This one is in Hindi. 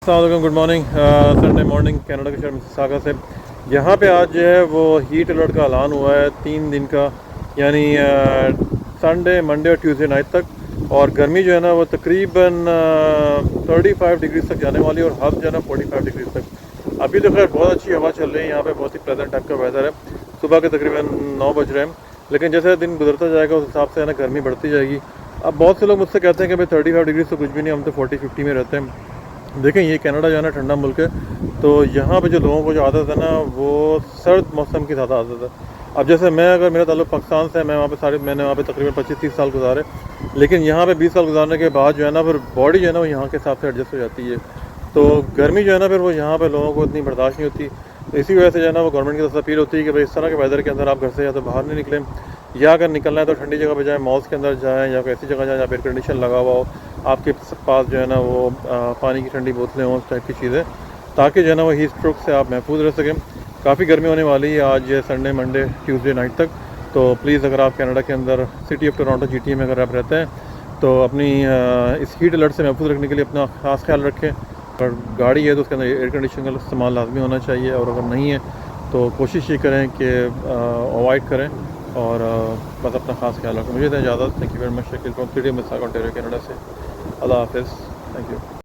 अस्सलाम good morning. Sunday morning Canada के शहर मिसिसागा से यहाँ पे आज जो है वो हीट अलर्ट का ऐलान हुआ है 3 दिन का, यानी संडे मंडे और ट्यूसडे नाइट तक। और गर्मी जो है ना वो तकरीबन 35 डिग्री तक जाने वाली है और हद जो है ना 45 डिग्री तक। अभी तो खैर बहुत अच्छी हवा चल रही है, यहाँ पे बहुत ही प्लेजेंट टाइप का वेदर है। सुबह के तकरीबन 9 बज रहे हैं, लेकिन जैसे दिन गुजरता जाएगा उस हिसाब से है ना गर्मी बढ़ती जाएगी। अब बहुत से लोग मुझसे कहते हैं कि भाई 35 डिग्री से कुछ भी नहीं, हम तो 40-50 में रहते हैं। देखें, ये कनाडा जो है ना ठंडा मुल्क है, तो यहाँ पे जो लोगों को जो आदत है ना वो सर्द मौसम की ज़्यादा आदत है। अब जैसे अगर मेरा ताल्लुक पाकिस्तान से है, मैंने वहाँ पे तकरीबन 25-30 साल गुजारे, लेकिन यहाँ पे 20 साल गुजारने के बाद जो है ना फिर बॉडी जो है ना वो यहाँ के हिसाब से एडजस्ट हो जाती है। तो गर्मी जो है ना फिर वो यहाँ पे लोगों को इतनी बर्दाश्त नहीं होती। तो इसी वजह से जो है ना वो गवर्नमेंट की तरफ से अपील होती है कि भाई इस तरह के वेदर के अंदर आप घर से या तो बाहर नहीं निकलें, या अगर निकलना है तो ठंडी जगह पे जाएँ, मॉल्स के अंदर जाएँ या कोई ऐसी जगह जाएँ जहाँ पे एयर कंडीशन लगा हुआ हो, आपके पास जो है ना वो पानी की ठंडी बोतलें हों, उस टाइप की चीज़ें, ताकि जो है ना वो हीट स्ट्रोक से आप महफूज रह सकें। काफ़ी गर्मी होने वाली है आज संडे मंडे ट्यूसडे नाइट तक। तो प्लीज़ अगर आप कनाडा के अंदर सिटी ऑफ टोरंटो GTA में अगर आप रहते हैं तो अपनी इस हीट अलर्ट से महफूज रखने के लिए अपना ख़ास ख्याल रखें। अगर गाड़ी है तो उसके अंदर एयर कंडीशन का इस्तेमाल लाजमी होना चाहिए, और अगर नहीं है तो कोशिश ये करें कि अवॉइड करें और बस अपना ख़ास ख्याल रखें। मुझे इजाज़त। Thank you very much. Shakeel from city Mississauga Ontario Canada से। अल्लाह हाफ़िज़। Thank you.